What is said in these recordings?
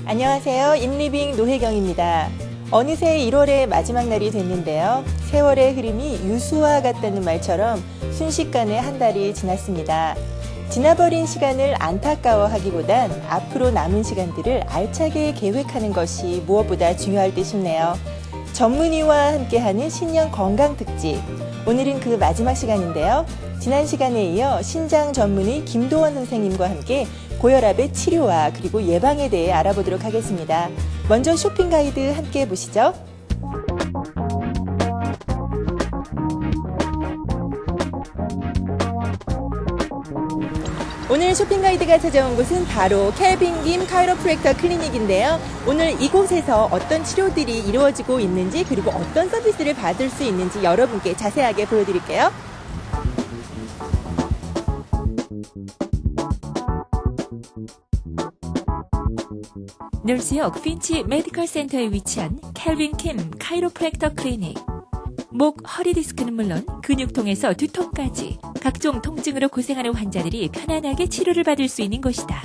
안녕하세요. 인리빙 노혜경입니다. 어느새 1월의 마지막 날이 됐는데요. 세월의 흐름이 유수와 같다는 말처럼 순식간에 한 달이 지났습니다. 지나버린 시간을 안타까워하기보단 앞으로 남은 시간들을 알차게 계획하는 것이 무엇보다 중요할 듯 싶네요. 전문의와 함께하는 신년 건강특집. 오늘은 그 마지막 시간인데요. 지난 시간에 이어 신장 전문의 김도원 선생님과 함께 고혈압의 치료와 그리고 예방에 대해 알아보도록 하겠습니다. 먼저 쇼핑 가이드 함께 보시죠. 오늘 쇼핑 가이드가 찾아온 곳은 바로 켈빈 김 카이로프랙터 클리닉인데요. 오늘 이곳에서 어떤 치료들이 이루어지고 있는지 그리고 어떤 서비스를 받을 수 있는지 여러분께 자세하게 보여드릴게요. 놀지역 핀치 메디컬 센터에 위치한 켈빈 킴 카이로프랙터 클리닉. 목, 허리 디스크는 물론 근육통에서 두통까지 각종 통증으로 고생하는 환자들이 편안하게 치료를 받을 수 있는 곳이다.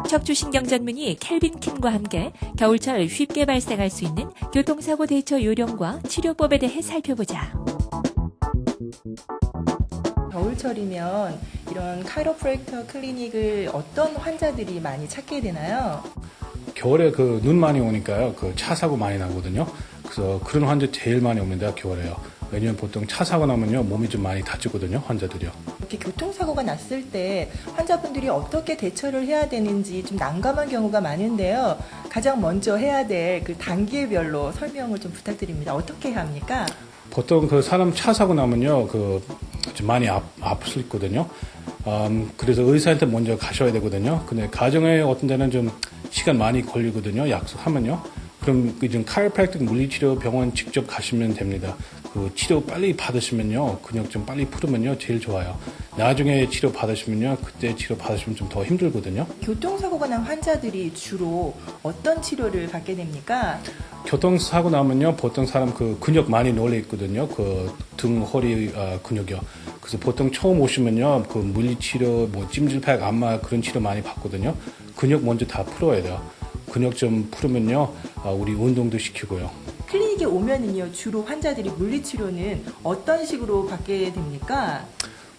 척추신경 전문의 켈빈 킴과 함께 겨울철 쉽게 발생할 수 있는 교통사고 대처 요령과 치료법에 대해 살펴보자. 겨울철이면 이런 카이로프랙터 클리닉을 어떤 환자들이 많이 찾게 되나요? 겨울에 그 눈 많이 오니까요. 그 차 사고 많이 나거든요. 그래서 그런 환자 제일 많이 오는 데가 겨울에요. 왜냐면 보통 차 사고 나면요. 몸이 좀 많이 다치거든요. 환자들이요. 이렇게 교통사고가 났을 때 환자분들이 어떻게 대처를 해야 되는지 좀 난감한 경우가 많은데요. 가장 먼저 해야 될 그 단계별로 설명을 좀 부탁드립니다. 어떻게 해야 합니까? 보통 그 사람 차 사고 나면요. 좀 많이 아플 수 있거든요. 그래서 의사한테 먼저 가셔야 되거든요. 근데 가정에 어떤 데는 좀 시간 많이 걸리거든요. 약속하면요. 그럼 좀 카이로프랙틱 물리치료 병원 직접 가시면 됩니다. 그 치료 빨리 받으시면요. 근육 좀 빨리 풀으면요. 제일 좋아요. 나중에 치료 받으시면요. 그때 치료 받으시면 좀 더 힘들거든요. 교통사고가 난 환자들이 주로 어떤 치료를 받게 됩니까? 교통사고 나면요. 보통 사람 그 근육 많이 놀려 있거든요. 그 등, 허리 근육이요. 그래서 보통 처음 오시면요. 그 물리치료, 뭐 찜질팩, 안마 그런 치료 많이 받거든요. 근육 먼저 다 풀어야 돼요. 근육 좀 풀으면요. 우리 운동도 시키고요. 클리닉에 오면은요. 주로 환자들이 물리치료는 어떤 식으로 받게 됩니까?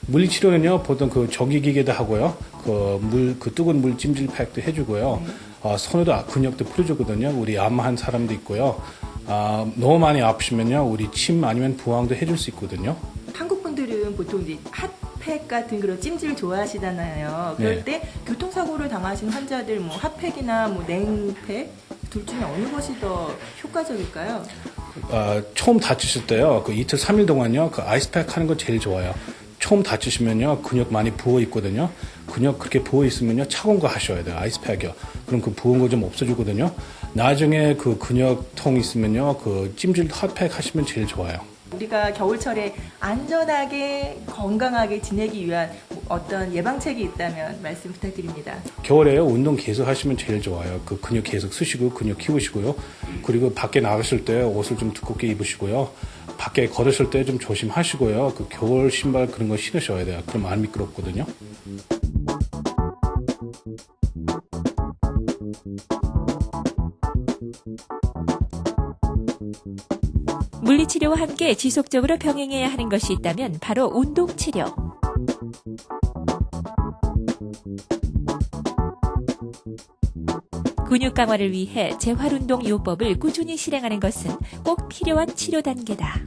물리치료는요. 보통 그 전기기계도 하고요. 그 뜨거운 물 찜질팩도 해주고요. 손으로 근육도 풀어주거든요. 우리 안마한 사람도 있고요. 너무 많이 아프시면요. 우리 침 아니면 부항도 해줄 수 있거든요. 한국 분들은 보통 이제 핫팩 같은 그런 찜질 좋아하시잖아요. 그럴 네. 때 교통사고를 당하신 환자들 뭐 핫팩이나 뭐 냉팩 둘 중에 어느 것이 더 효과적일까요? 처음 다치실 때요. 그 이틀 3일 동안요. 그 아이스팩 하는 거 제일 좋아요. 처음 다치시면요. 근육 많이 부어 있거든요. 근육 그렇게 부어 있으면요. 차가운 거 하셔야 돼요. 아이스팩이요. 그럼 그 부은 거 좀 없어지거든요. 나중에 그 근육통 있으면요. 그 찜질 핫팩 하시면 제일 좋아요. 우리가 겨울철에 안전하게 건강하게 지내기 위한 어떤 예방책이 있다면 말씀 부탁드립니다. 겨울에요. 운동 계속 하시면 제일 좋아요. 그 근육 계속 쓰시고 근육 키우시고요. 그리고 밖에 나가실 때 옷을 좀 두껍게 입으시고요. 밖에 걸으실 때 좀 조심하시고요. 그 겨울 신발 그런 거 신으셔야 돼요. 그럼 안 미끄럽거든요. 물리치료와 함께 지속적으로 병행해야 하는 것이 있다면 바로 운동치료. 근육 강화를 위해 재활운동 요법을 꾸준히 실행하는 것은 꼭 필요한 치료 단계다.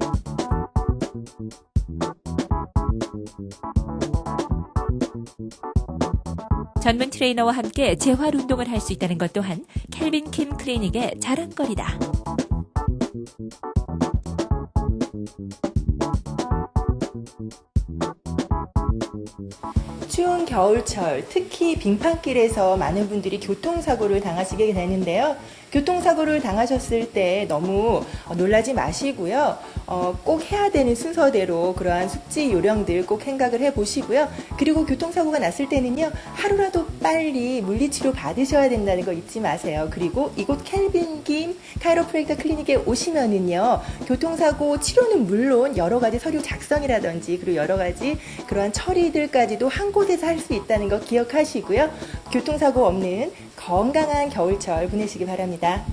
전문 트레이너와 함께 재활운동을 할 수 있다는 것 또한 켈빈 킴 클리닉의 자랑거리다. 추운 겨울철 특히 빙판길에서 많은 분들이 교통사고를 당하시게 되는데요. 교통사고를 당하셨을 때 너무 놀라지 마시고요. 꼭 해야 되는 순서대로 그러한 숙지 요령들 꼭 생각을 해보시고요. 그리고 교통사고가 났을 때는요. 하루라도 빨리 물리치료 받으셔야 된다는 거 잊지 마세요. 그리고 이곳 켈빈 김 카이로프랙터 클리닉에 오시면은요. 교통사고 치료는 물론 여러 가지 서류 작성이라든지 그리고 여러 가지 그러한 처리들까지도 한 곳에서 할 수 있다는 거 기억하시고요. 교통사고 없는 건강한 겨울철 보내시기 바랍니다.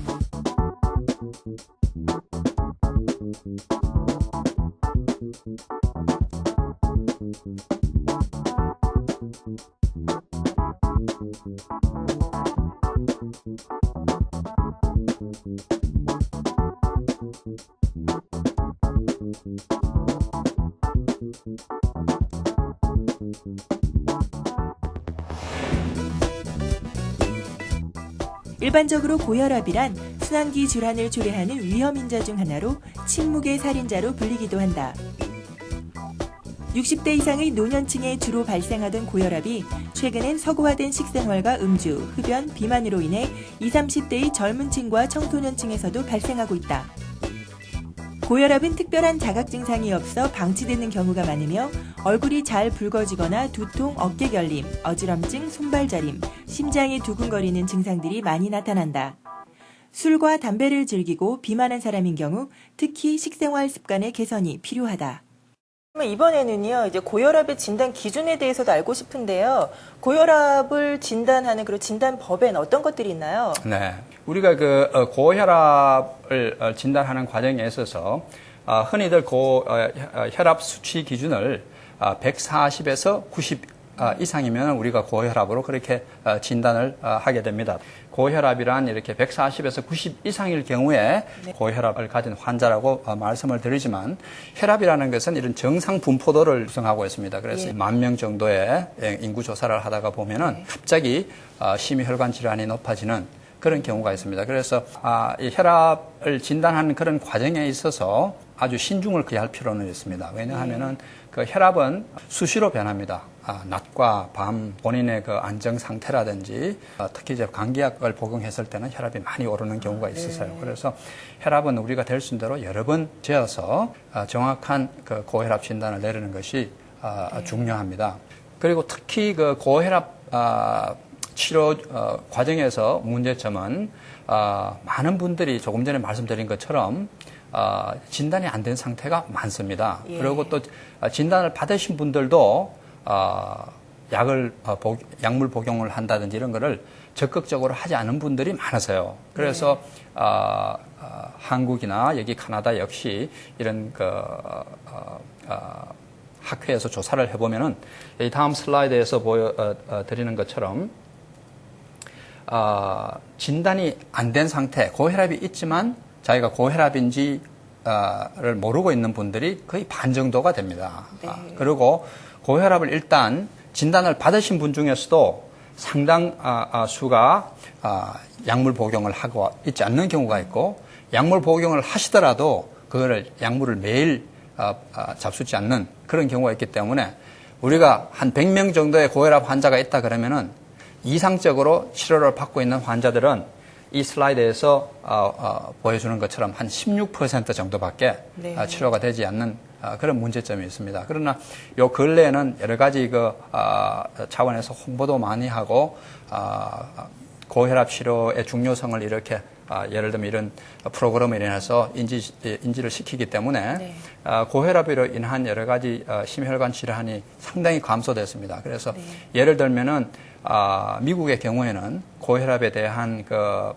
일반적으로 고혈압이란 순환기 질환을 초래하는 위험인자 중 하나로 침묵의 살인자로 불리기도 한다. 60대 이상의 노년층에 주로 발생하던 고혈압이 최근엔 서구화된 식생활과 음주, 흡연, 비만으로 인해 20, 30대의 젊은 층과 청소년층에서도 발생하고 있다. 고혈압은 특별한 자각 증상이 없어 방치되는 경우가 많으며 얼굴이 잘 붉어지거나 두통, 어깨 결림, 어지럼증, 손발 저림, 심장이 두근거리는 증상들이 많이 나타난다. 술과 담배를 즐기고 비만한 사람인 경우 특히 식생활 습관의 개선이 필요하다. 이번에는요, 이제 고혈압의 진단 기준에 대해서도 알고 싶은데요. 고혈압을 진단하는 그런 진단법엔 어떤 것들이 있나요? 네. 우리가 고혈압을 진단하는 과정에 있어서 흔히들 혈압 수치 기준을 140에서 90 이상이면 우리가 고혈압으로 그렇게 진단을 하게 됩니다. 고혈압이란 이렇게 140에서 90 이상일 경우에 고혈압을 가진 환자라고 말씀을 드리지만 혈압이라는 것은 이런 정상 분포도를 구성하고 있습니다. 그래서 10,000명 정도의 인구 조사를 하다가 보면은 갑자기 심혈관 질환이 높아지는 그런 경우가 있습니다. 그래서 이 혈압을 진단하는 그런 과정에 있어서 아주 신중을 기할 필요는 있습니다. 왜냐하면은 그 혈압은 수시로 변합니다. 낮과 밤 본인의 그 안정 상태라든지 특히 이제 감기약을 복용했을 때는 혈압이 많이 오르는 경우가 있어서요. 그래서 혈압은 우리가 될 수 있는 대로 여러 번 재어서 정확한 그 고혈압 진단을 내리는 것이 중요합니다. 그리고 특히 그 고혈압 치료 과정에서 문제점은 많은 분들이 조금 전에 말씀드린 것처럼 진단이 안 된 상태가 많습니다. 그리고 또 진단을 받으신 분들도 약물 복용을 한다든지 이런 거를 적극적으로 하지 않은 분들이 많으세요. 그래서 한국이나 여기 카나다 역시 이런 학회에서 조사를 해보면은 이 다음 슬라이드에서 보여드리는 것처럼 진단이 안 된 상태, 고혈압이 있지만 자기가 고혈압인지를 모르고 있는 분들이 거의 반 정도가 됩니다. 그리고 고혈압을 일단 진단을 받으신 분 중에서도 상당 수가 약물 복용을 하고 있지 않는 경우가 있고 약물 복용을 하시더라도 그거를 약물을 매일 잡수지 않는 그런 경우가 있기 때문에 우리가 한 100명 정도의 고혈압 환자가 있다 그러면은 이상적으로 치료를 받고 있는 환자들은 이 슬라이드에서 보여주는 것처럼 한 16% 정도밖에 치료가 되지 않는 그런 문제점이 있습니다. 그러나 요 근래에는 여러 가지 차원에서 홍보도 많이 하고 고혈압 치료의 중요성을 이렇게 예를 들면 이런 프로그램을 인해서 인지를 시키기 때문에 고혈압으로 인한 여러 가지 심혈관 질환이 상당히 감소됐습니다. 그래서 예를 들면은 미국의 경우에는 고혈압에 대한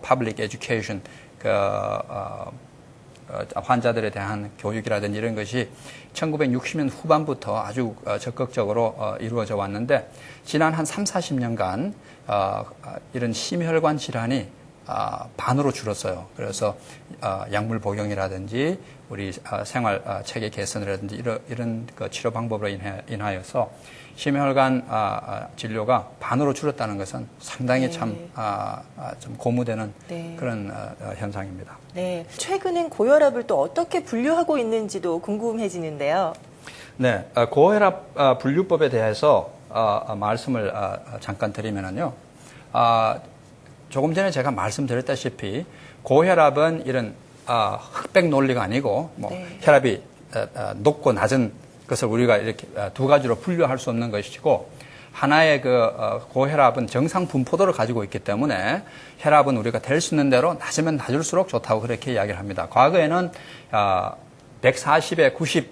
public education, 환자들에 대한 교육이라든지 이런 것이 1960년 후반부터 아주 적극적으로 이루어져 왔는데 지난 한 3, 40년간 이런 심혈관 질환이 반으로 줄었어요. 그래서 약물 복용이라든지 우리 생활 체계 개선이라든지 이런 치료 방법으로 인하여서 심혈관 진료가 반으로 줄었다는 것은 상당히 좀 고무되는 그런 현상입니다. 네, 최근엔 고혈압을 또 어떻게 분류하고 있는지도 궁금해지는데요. 네, 고혈압 분류법에 대해서 말씀을 잠깐 드리면은요. 조금 전에 제가 말씀드렸다시피 고혈압은 이런 흑백 논리가 아니고 뭐 네. 혈압이 높고 낮은 것을 우리가 이렇게 두 가지로 분류할 수 없는 것이고 하나의 고혈압은 정상 분포도를 가지고 있기 때문에 혈압은 우리가 될 수 있는 대로 낮으면 낮을수록 좋다고 그렇게 이야기를 합니다. 과거에는 140에 90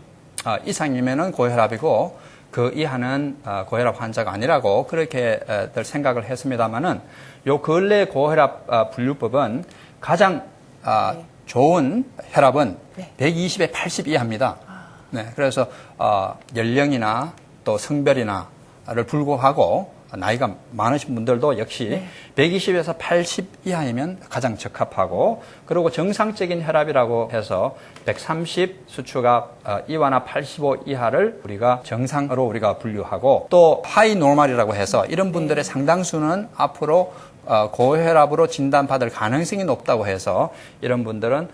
이상이면은 고혈압이고 그 이하는 고혈압 환자가 아니라고 그렇게들 생각을 했습니다만은 요 근래 고혈압 분류법은 가장 좋은 혈압은 120에 80 이하입니다. 네, 그래서 연령이나 또 성별이나를 불구하고 나이가 많으신 분들도 역시 120에서 80 이하이면 가장 적합하고 그리고 정상적인 혈압이라고 해서 130 수치가 이완화 85 이하를 우리가 정상으로 우리가 분류하고 또 하이 노멀이라고 해서 이런 분들의 상당수는 앞으로 고혈압으로 진단받을 가능성이 높다고 해서 이런 분들은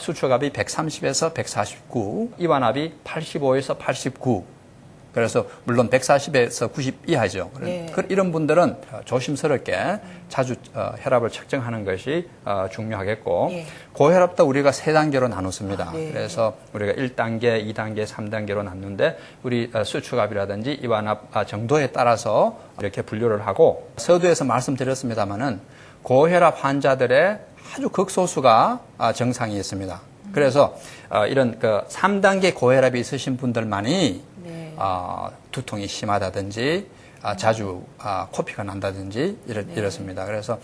수축압이 130에서 149, 이완압이 85에서 89. 그래서 물론 140에서 90 이하죠. 네. 이런 분들은 조심스럽게 자주 혈압을 측정하는 것이 중요하겠고 예. 고혈압도 우리가 세 단계로 나눴습니다. 네. 그래서 우리가 1단계, 2단계, 3단계로 나누는데 우리 수축압이라든지 이완압 정도에 따라서 이렇게 분류를 하고 서두에서 말씀드렸습니다마는 고혈압 환자들의 아주 극소수가 정상이 있습니다. 그래서 이런 3단계 고혈압이 있으신 분들만이 네. 두통이 심하다든지 자주 코피가 난다든지 이렇습니다. 그래서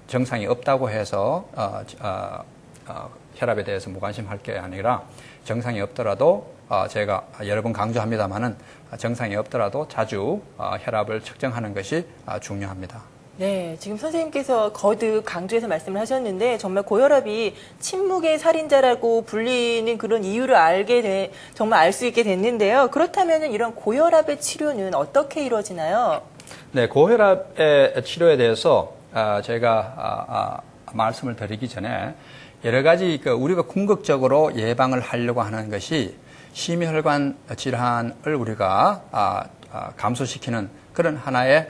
정상이 없다고 해서 혈압에 대해서 무관심할 게 아니라 정상이 없더라도 제가 여러 번 강조합니다만은 정상이 없더라도 자주 혈압을 측정하는 것이 중요합니다. 네, 지금 선생님께서 거듭 강조해서 말씀을 하셨는데 정말 고혈압이 침묵의 살인자라고 불리는 그런 이유를 정말 알 수 있게 됐는데요. 그렇다면 이런 고혈압의 치료는 어떻게 이루어지나요? 네, 고혈압의 치료에 대해서 제가 말씀을 드리기 전에 여러 가지 우리가 궁극적으로 예방을 하려고 하는 것이 심혈관 질환을 우리가 감소시키는 그런 하나의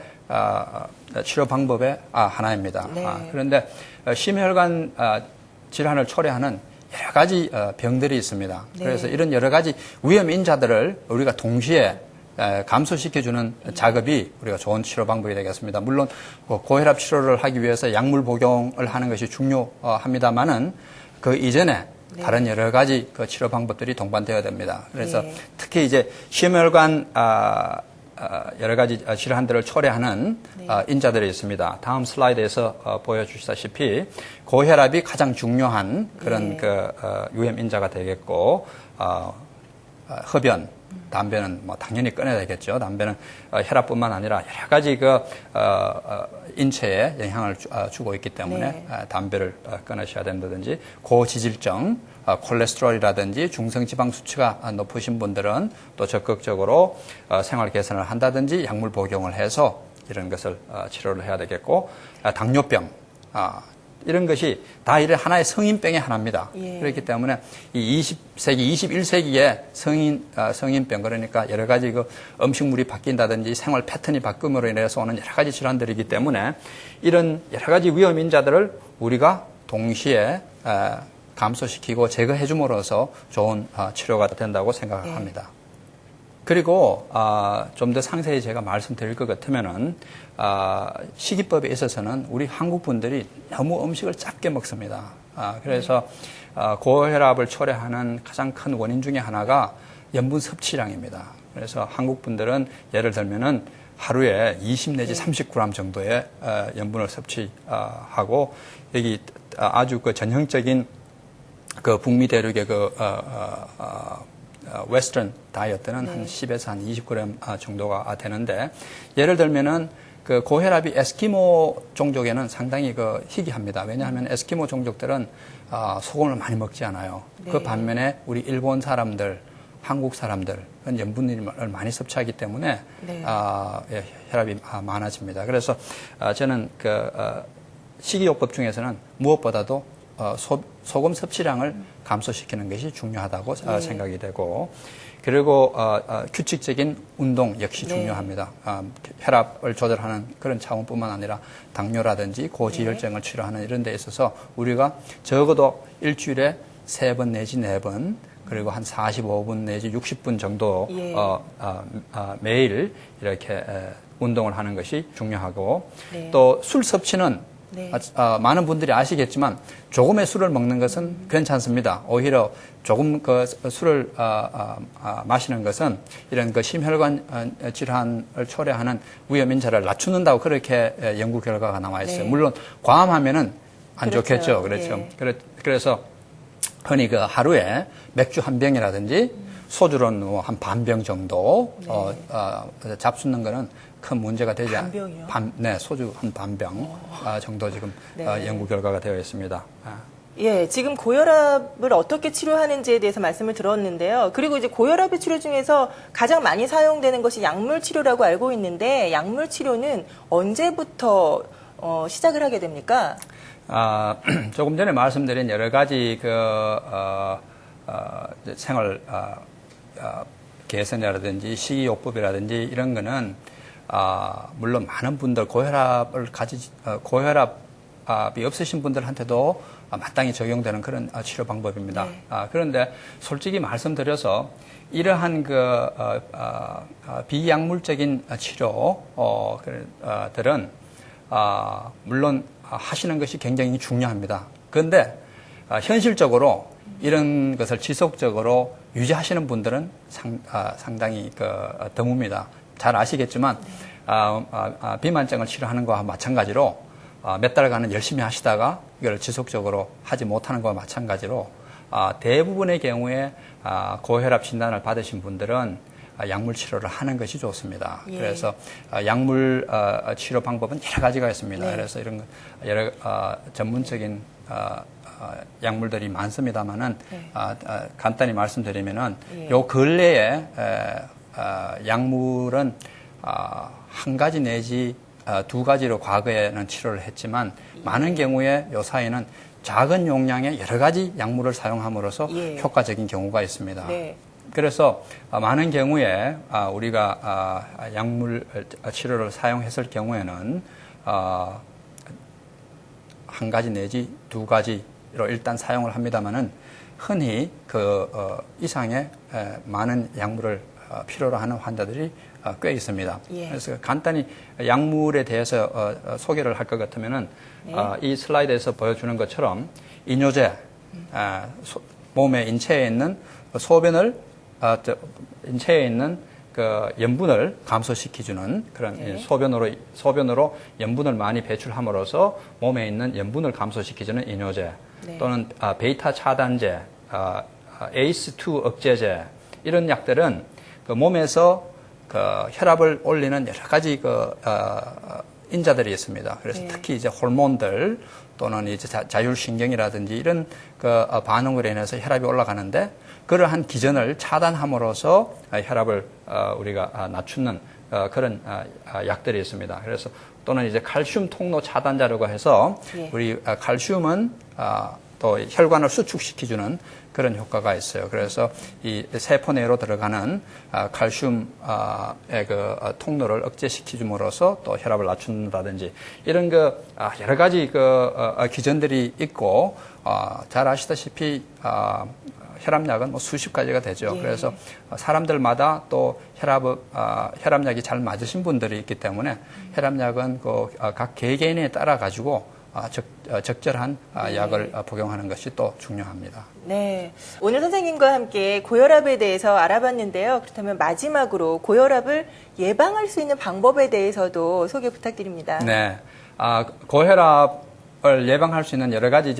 치료 방법의 하나입니다. 네. 그런데 심혈관 질환을 초래하는 여러 가지 병들이 있습니다. 네. 그래서 이런 여러 가지 위험 인자들을 우리가 동시에 감소시켜주는 작업이 우리가 좋은 치료 방법이 되겠습니다. 물론 고혈압 치료를 하기 위해서 약물 복용을 하는 것이 중요합니다만은 그 이전에 네. 다른 여러 가지 치료 방법들이 동반되어야 됩니다. 그래서 네. 특히 이제 심혈관 여러 가지 질환들을 초래하는 인자들이 있습니다. 다음 슬라이드에서 보여주시다시피 고혈압이 가장 중요한 그런 위험 인자가 되겠고 흡연, 담배는 뭐 당연히 끊어야 되겠죠. 담배는 혈압뿐만 아니라 여러 가지 인체에 영향을 주고 있기 때문에 담배를 끊으셔야 된다든지 고지질증, 콜레스테롤이라든지 중성지방 수치가 높으신 분들은 또 적극적으로 생활 개선을 한다든지 약물 복용을 해서 이런 것을 치료를 해야 되겠고 당뇨병 이런 것이 다 이런 하나의 성인병의 하나입니다. 예. 그렇기 때문에 이 20세기, 21세기에 성인병 그러니까 여러 가지 음식물이 바뀐다든지 생활 패턴이 바꿈으로 인해서 오는 여러 가지 질환들이기 때문에 이런 여러 가지 위험 인자들을 우리가 동시에 감소시키고 제거해 줌으로써 좋은 치료가 된다고 생각합니다. 그리고 좀 더 상세히 제가 말씀드릴 것 같으면은 식이법에 있어서는 우리 한국 분들이 너무 음식을 작게 먹습니다. 그래서 고혈압을 초래하는 가장 큰 원인 중에 하나가 염분 섭취량입니다. 그래서 한국 분들은 예를 들면은 하루에 20 내지 30g 정도의 염분을 섭취하고 여기 아주 전형적인 북미 대륙의 웨스턴 다이어트는 한 10에서 한 20g 정도가 되는데 예를 들면은 고혈압이 에스키모 종족에는 상당히 희귀합니다. 왜냐하면 에스키모 종족들은 소금을 많이 먹지 않아요. 네. 그 반면에 우리 일본 사람들, 한국 사람들은 염분을 많이 섭취하기 때문에 네. 혈압이 많아집니다. 그래서 저는 식이요법 중에서는 무엇보다도 소금 섭취량을 감소시키는 것이 중요하다고 생각이 되고 그리고 규칙적인 운동 역시 중요합니다. 혈압을 조절하는 그런 차원뿐만 아니라 당뇨라든지 고지혈증을 치료하는 이런 데 있어서 우리가 적어도 일주일에 3번 내지 4번 그리고 한 45분 내지 60분 정도 매일 이렇게 운동을 하는 것이 중요하고 또 술 섭취는 많은 분들이 아시겠지만 조금의 술을 먹는 것은 괜찮습니다. 오히려 조금 그 술을 마시는 것은 이런 그 심혈관 질환을 초래하는 위험 인자를 낮추는다고 그렇게 연구 결과가 나와 있어요. 물론 과음하면은 안 좋겠죠. 그렇죠. 그래서 흔히 그 하루에 맥주 한 병이라든지 소주로는 한 반 병 정도 잡수는 거는 큰 문제가 되지 반병이요? 소주 한 반병 정도 지금 연구 결과가 되어 있습니다. 예, 지금 고혈압을 어떻게 치료하는지에 대해서 말씀을 들었는데요. 그리고 이제 고혈압의 치료 중에서 가장 많이 사용되는 것이 약물 치료라고 알고 있는데 약물 치료는 언제부터 시작을 하게 됩니까? 조금 전에 말씀드린 여러 가지 생활 개선이라든지 식이요법이라든지 이런 거는 물론 많은 분들 고혈압이 없으신 분들한테도 마땅히 적용되는 그런 치료 방법입니다. 그런데 솔직히 말씀드려서 이러한 비약물적인 치료들은 물론 하시는 것이 굉장히 중요합니다. 그런데 현실적으로 이런 것을 지속적으로 유지하시는 분들은 상당히 드뭅니다. 잘 아시겠지만 비만증을 치료하는 것과 마찬가지로 몇 달간은 열심히 하시다가 이걸 지속적으로 하지 못하는 것과 마찬가지로 대부분의 경우에 고혈압 진단을 받으신 분들은 약물 치료를 하는 것이 좋습니다. 그래서 약물 치료 방법은 여러 가지가 있습니다. 그래서 이런 여러 전문적인 약물들이 많습니다만은 간단히 말씀드리면은 요 근래에 약물은 한 가지 내지 두 가지로 과거에는 치료를 했지만 많은 경우에 요 사이는 작은 용량의 여러 가지 약물을 사용함으로써 효과적인 경우가 있습니다. 그래서 많은 경우에 우리가 약물 치료를 사용했을 경우에는 한 가지 내지 두 가지로 일단 사용을 합니다만은 흔히 이상의 많은 약물을 필요로 하는 환자들이 꽤 있습니다. 그래서 간단히 약물에 대해서 소개를 할 것 같으면은 이 슬라이드에서 보여주는 것처럼 이뇨제, 몸의 인체에 있는 소변을 인체에 있는 염분을 감소시켜주는 그런 소변으로 염분을 많이 배출함으로써 몸에 있는 염분을 감소시켜주는 이뇨제 또는 베이타 차단제, ACE2 억제제 이런 약들은 몸에서 혈압을 올리는 여러 가지 인자들이 있습니다. 그래서 특히 이제 호르몬들 또는 이제 자율신경이라든지 이런 반응으로 인해서 혈압이 올라가는데 그러한 기전을 차단함으로써 혈압을 우리가 낮추는 그런 약들이 있습니다. 그래서 또는 이제 칼슘 통로 차단자라고 해서 우리 칼슘은 또 혈관을 수축시켜주는 그런 효과가 있어요. 그래서 이 세포 내로 들어가는 칼슘의 통로를 억제시켜줌으로써 또 혈압을 낮춘다든지 이런 여러 가지 기전들이 있고 잘 아시다시피 혈압약은 수십 가지가 되죠. 그래서 사람들마다 또 혈압약이 잘 맞으신 분들이 있기 때문에 혈압약은 각 개개인에 따라 가지고 적절한 약을 복용하는 것이 또 중요합니다. 네. 오늘 선생님과 함께 고혈압에 대해서 알아봤는데요. 그렇다면 마지막으로 고혈압을 예방할 수 있는 방법에 대해서도 소개 부탁드립니다. 네. 고혈압을 예방할 수 있는 여러 가지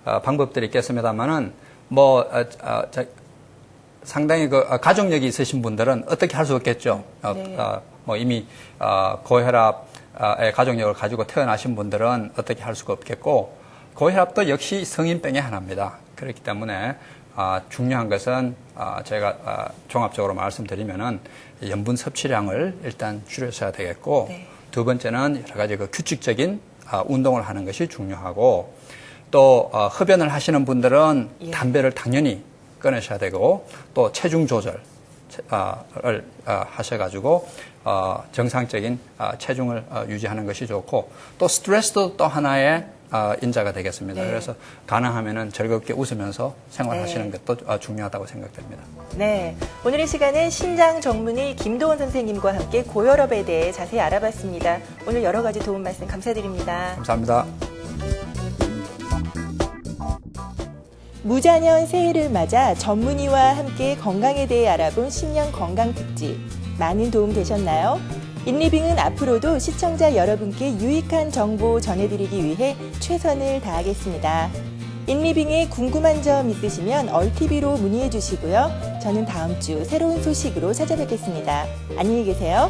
방법들이 있겠습니다만은 상당히 가족력이 있으신 분들은 어떻게 할 수 없겠죠. 이미 고혈압의 가족력을 가지고 태어나신 분들은 어떻게 할 수가 없겠고 고혈압도 역시 성인병의 하나입니다. 그렇기 때문에 중요한 것은 제가 종합적으로 말씀드리면은 염분 섭취량을 일단 줄여서야 되겠고 두 번째는 여러 가지 규칙적인 운동을 하는 것이 중요하고 또 흡연을 하시는 분들은 예. 담배를 당연히 끊으셔야 되고 또 체중 조절을 하셔가지고 정상적인 체중을 유지하는 것이 좋고 또 스트레스도 또 하나의 인자가 되겠습니다. 네. 그래서 가능하면은 즐겁게 웃으면서 생활하시는 네. 것도 중요하다고 생각됩니다. 네, 오늘의 시간은 신장 전문의 김도원 선생님과 함께 고혈압에 대해 자세히 알아봤습니다. 오늘 여러 가지 도움 말씀 감사드립니다. 감사합니다. 무자년 새해를 맞아 전문의와 함께 건강에 대해 알아본 신년 건강 특집. 많은 도움 되셨나요? 인리빙은 앞으로도 시청자 여러분께 유익한 정보 전해드리기 위해 최선을 다하겠습니다. 인리빙에 궁금한 점 있으시면 얼티비로 문의해 주시고요. 저는 다음 주 새로운 소식으로 찾아뵙겠습니다. 안녕히 계세요.